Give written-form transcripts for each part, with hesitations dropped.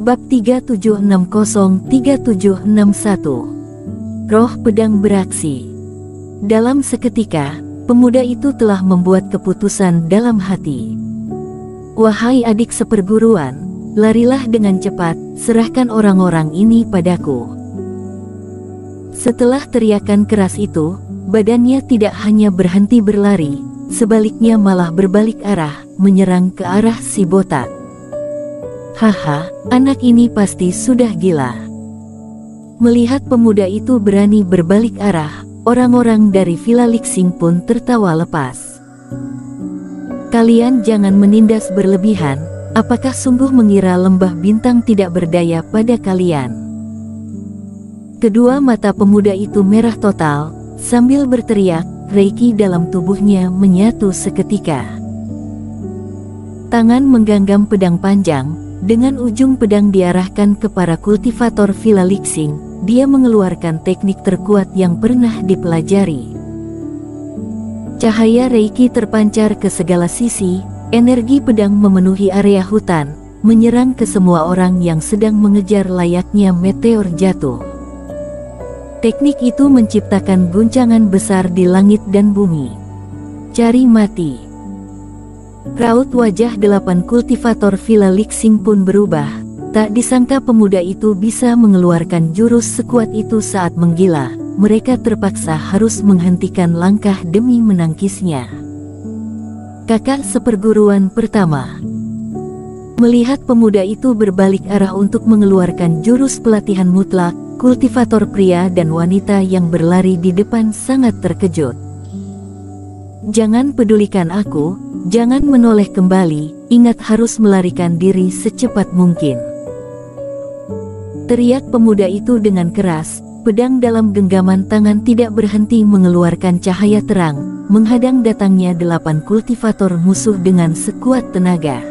Bab 3760-3761. Roh pedang beraksi. Dalam seketika, pemuda itu telah membuat keputusan dalam hati. Wahai adik seperguruan, larilah dengan cepat, serahkan orang-orang ini padaku. Setelah teriakan keras itu, badannya tidak hanya berhenti berlari, sebaliknya malah berbalik arah, menyerang ke arah si botak. Haha, anak ini pasti sudah gila. Melihat pemuda itu berani berbalik arah, orang-orang dari Villa Lixing pun tertawa lepas. Kalian jangan menindas berlebihan, apakah sungguh mengira lembah bintang tidak berdaya pada kalian? Kedua mata pemuda itu merah total, sambil berteriak, reiki dalam tubuhnya menyatu seketika. Tangan menggenggam pedang panjang, dengan ujung pedang diarahkan ke para kultivator Villa Lixing, dia mengeluarkan teknik terkuat yang pernah dipelajari. Cahaya reiki terpancar ke segala sisi, energi pedang memenuhi area hutan, menyerang ke semua orang yang sedang mengejar layaknya meteor jatuh. Teknik itu menciptakan guncangan besar di langit dan bumi. Cari mati. Raut wajah 8 kultivator Villa Lixing pun berubah. Tak disangka pemuda itu bisa mengeluarkan jurus sekuat itu saat menggila. Mereka terpaksa harus menghentikan langkah demi menangkisnya. Kakak seperguruan pertama. Melihat pemuda itu berbalik arah untuk mengeluarkan jurus pelatihan mutlak, kultivator pria dan wanita yang berlari di depan sangat terkejut. Jangan pedulikan aku, jangan menoleh kembali, ingat harus melarikan diri secepat mungkin. Teriak pemuda itu dengan keras, pedang dalam genggaman tangan tidak berhenti mengeluarkan cahaya terang, menghadang datangnya 8 kultivator musuh dengan sekuat tenaga.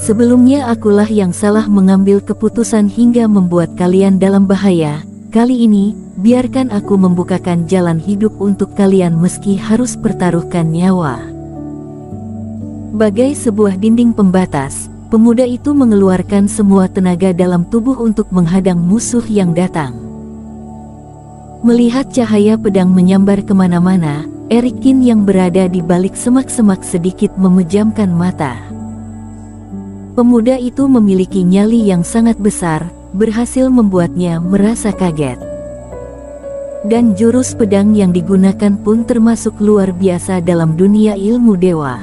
Sebelumnya akulah yang salah mengambil keputusan hingga membuat kalian dalam bahaya. Kali ini, biarkan aku membukakan jalan hidup untuk kalian meski harus pertaruhkan nyawa. Bagai sebuah dinding pembatas, pemuda itu mengeluarkan semua tenaga dalam tubuh untuk menghadang musuh yang datang. Melihat cahaya pedang menyambar kemana-mana, Erikin yang berada di balik semak-semak sedikit memejamkan mata. Pemuda itu memiliki nyali yang sangat besar, berhasil membuatnya merasa kaget. Dan jurus pedang yang digunakan pun termasuk luar biasa dalam dunia ilmu dewa.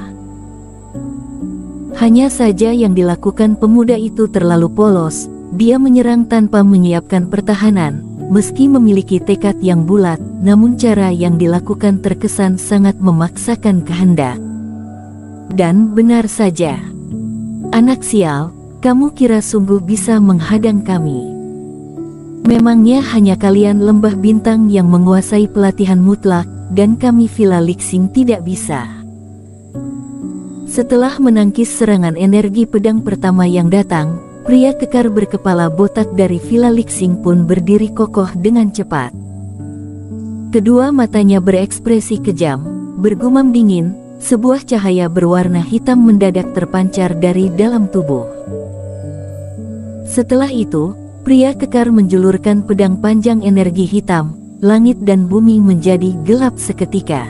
Hanya saja yang dilakukan pemuda itu terlalu polos, dia menyerang tanpa menyiapkan pertahanan, meski memiliki tekad yang bulat, namun cara yang dilakukan terkesan sangat memaksakan kehendak. Dan benar saja. Anak sial, kamu kira sungguh bisa menghadang kami? Memangnya hanya kalian lembah bintang yang menguasai pelatihan mutlak, dan kami Villa Lixing tidak bisa. Setelah menangkis serangan energi pedang pertama yang datang, pria kekar berkepala botak dari Villa Lixing pun berdiri kokoh dengan cepat. Kedua matanya berekspresi kejam, bergumam dingin, sebuah cahaya berwarna hitam mendadak terpancar dari dalam tubuh. Setelah itu, pria kekar menjulurkan pedang panjang energi hitam, langit dan bumi menjadi gelap seketika.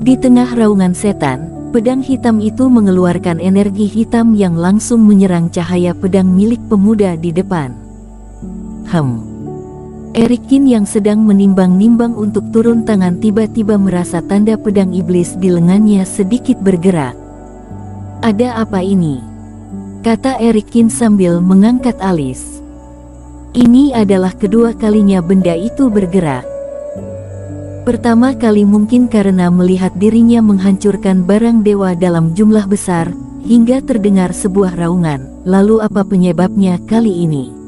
Di tengah raungan setan, pedang hitam itu mengeluarkan energi hitam yang langsung menyerang cahaya pedang milik pemuda di depan. Erikin yang sedang menimbang-nimbang untuk turun tangan tiba-tiba merasa tanda pedang iblis di lengannya sedikit bergerak. Ada apa ini? Kata Erikin sambil mengangkat alis. Ini adalah kedua kalinya benda itu bergerak. Pertama kali mungkin karena melihat dirinya menghancurkan barang dewa dalam jumlah besar, hingga terdengar sebuah raungan. Lalu apa penyebabnya kali ini?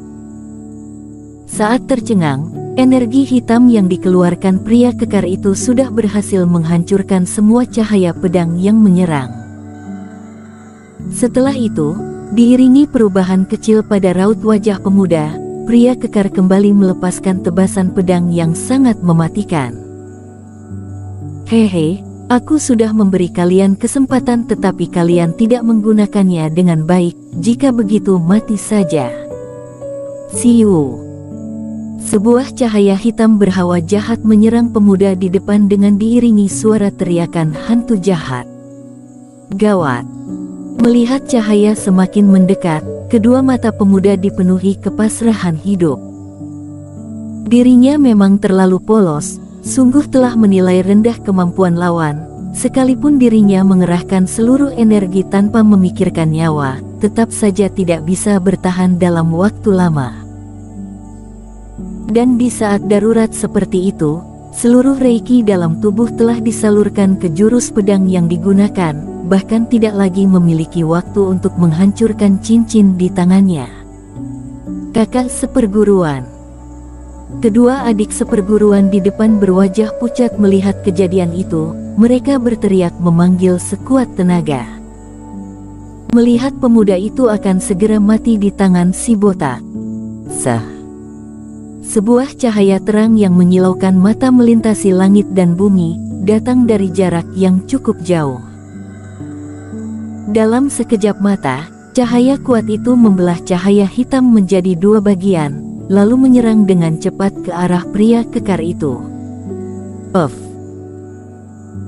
Saat tercengang, energi hitam yang dikeluarkan pria kekar itu sudah berhasil menghancurkan semua cahaya pedang yang menyerang. Setelah itu, diiringi perubahan kecil pada raut wajah pemuda, pria kekar kembali melepaskan tebasan pedang yang sangat mematikan. Hehe, Aku sudah memberi kalian kesempatan tetapi kalian tidak menggunakannya dengan baik. Jika begitu mati saja. Siu. Sebuah cahaya hitam berhawa jahat menyerang pemuda di depan dengan diiringi suara teriakan hantu jahat. Gawat. Melihat cahaya semakin mendekat, kedua mata pemuda dipenuhi kepasrahan hidup. Dirinya memang terlalu polos, sungguh telah menilai rendah kemampuan lawan, sekalipun dirinya mengerahkan seluruh energi tanpa memikirkan nyawa, tetap saja tidak bisa bertahan dalam waktu lama. Dan di saat darurat seperti itu, seluruh reiki dalam tubuh telah disalurkan ke jurus pedang yang digunakan, bahkan tidak lagi memiliki waktu untuk menghancurkan cincin di tangannya. Kakak seperguruan. Kedua adik seperguruan di depan berwajah pucat melihat kejadian itu, mereka berteriak memanggil sekuat tenaga. Melihat pemuda itu akan segera mati di tangan si botak. Sebuah cahaya terang yang menyilaukan mata melintasi langit dan bumi, datang dari jarak yang cukup jauh. Dalam sekejap mata, cahaya kuat itu membelah cahaya hitam menjadi dua bagian, lalu menyerang dengan cepat ke arah pria kekar itu.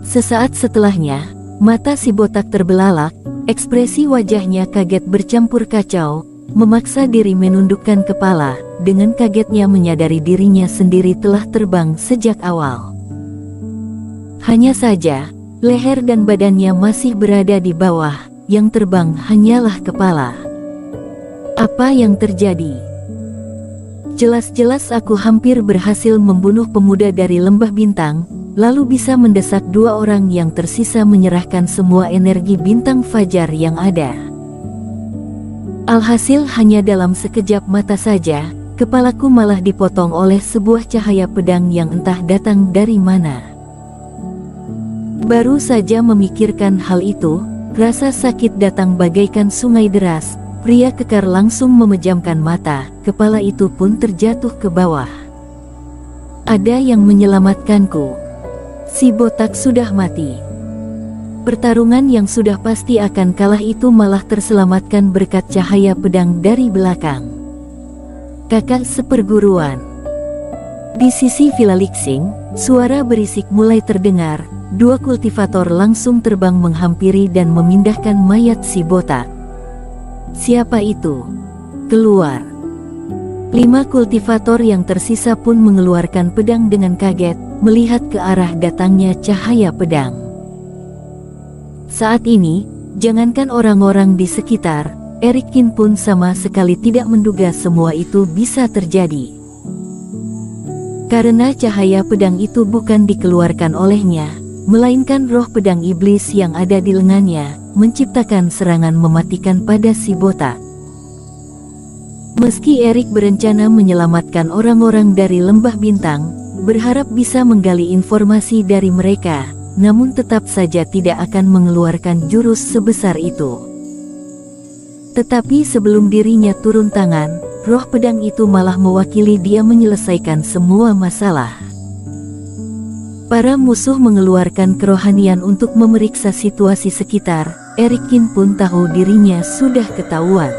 Sesaat setelahnya, mata si botak terbelalak, ekspresi wajahnya kaget bercampur kacau, memaksa diri menundukkan kepala, dengan kagetnya menyadari dirinya sendiri telah terbang sejak awal. Hanya saja, leher dan badannya masih berada di bawah, yang terbang hanyalah kepala. Apa yang terjadi? Jelas-jelas aku hampir berhasil membunuh pemuda dari lembah bintang, lalu bisa mendesak dua orang yang tersisa menyerahkan semua energi bintang fajar yang ada. Alhasil hanya dalam sekejap mata saja, kepalaku malah dipotong oleh sebuah cahaya pedang yang entah datang dari mana. Baru saja memikirkan hal itu, rasa sakit datang bagaikan sungai deras. Pria kekar langsung memejamkan mata, kepala itu pun terjatuh ke bawah. Ada yang menyelamatkanku. Si botak sudah mati. Pertarungan yang sudah pasti akan kalah itu malah terselamatkan berkat cahaya pedang dari belakang. Kakak seperguruan. Di sisi Villa Lixing, suara berisik mulai terdengar. Dua kultivator langsung terbang menghampiri dan memindahkan mayat si botak. Siapa itu? Keluar. 5 kultivator yang tersisa pun mengeluarkan pedang dengan kaget, melihat ke arah datangnya cahaya pedang. Saat ini, jangankan orang-orang di sekitar, Erikin pun sama sekali tidak menduga semua itu bisa terjadi. Karena cahaya pedang itu bukan dikeluarkan olehnya, melainkan roh pedang iblis yang ada di lengannya, menciptakan serangan mematikan pada si botak. Meski Erik berencana menyelamatkan orang-orang dari lembah bintang, berharap bisa menggali informasi dari mereka, namun tetap saja tidak akan mengeluarkan jurus sebesar itu. Tetapi sebelum dirinya turun tangan, roh pedang itu malah mewakili dia menyelesaikan semua masalah. Para musuh mengeluarkan kerohanian untuk memeriksa situasi sekitar. Erikin pun tahu dirinya sudah ketahuan.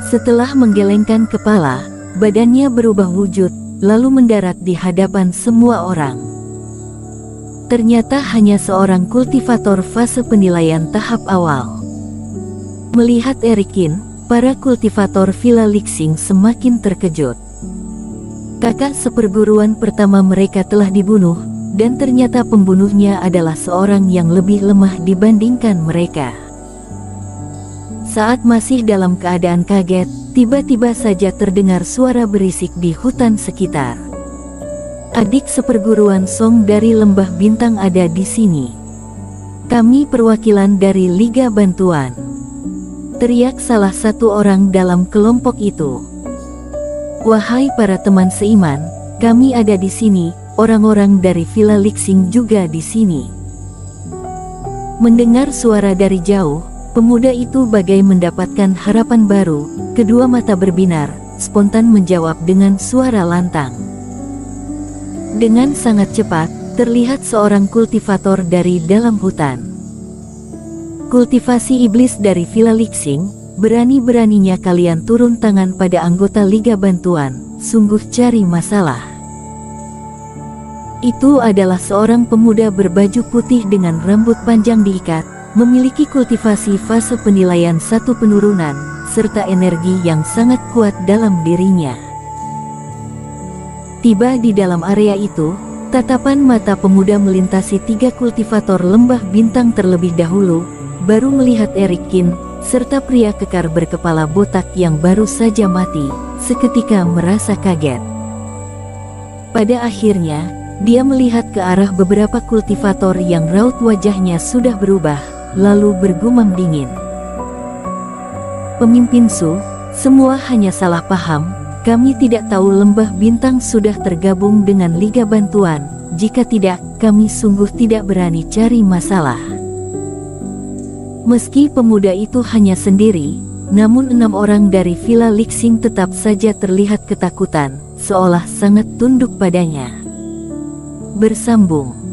Setelah menggelengkan kepala, badannya berubah wujud, lalu mendarat di hadapan semua orang. Ternyata hanya seorang kultivator fase penilaian tahap awal. Melihat Erikin, para kultivator Villa Lixing semakin terkejut. Kakak seperguruan pertama mereka telah dibunuh, dan ternyata pembunuhnya adalah seorang yang lebih lemah dibandingkan mereka. Saat masih dalam keadaan kaget, tiba-tiba saja terdengar suara berisik di hutan sekitar. Adik seperguruan Song dari lembah bintang ada di sini. Kami perwakilan dari Liga Bantuan. Teriak salah satu orang dalam kelompok itu. Wahai para teman seiman, kami ada di sini. Orang-orang dari Villa Lixing juga di sini. Mendengar suara dari jauh, pemuda itu bagai mendapatkan harapan baru. Kedua mata berbinar, spontan menjawab dengan suara lantang. Dengan sangat cepat, terlihat seorang kultivator dari dalam hutan. Kultivasi iblis dari Villa Lixing, berani-beraninya kalian turun tangan pada anggota Liga Bantuan, sungguh cari masalah. Itu adalah seorang pemuda berbaju putih dengan rambut panjang diikat, memiliki kultivasi fase penilaian 1 penurunan, serta energi yang sangat kuat dalam dirinya. Tiba di dalam area itu, tatapan mata pemuda melintasi 3 kultivator lembah bintang terlebih dahulu, baru melihat Erikin, serta pria kekar berkepala botak yang baru saja mati, seketika merasa kaget. Pada akhirnya, dia melihat ke arah beberapa kultivator yang raut wajahnya sudah berubah, lalu bergumam dingin. Pemimpin Su, semua hanya salah paham, kami tidak tahu lembah bintang sudah tergabung dengan Liga Bantuan, jika tidak, kami sungguh tidak berani cari masalah. Meski pemuda itu hanya sendiri, namun 6 orang dari Villa Lixing tetap saja terlihat ketakutan, seolah sangat tunduk padanya. Bersambung.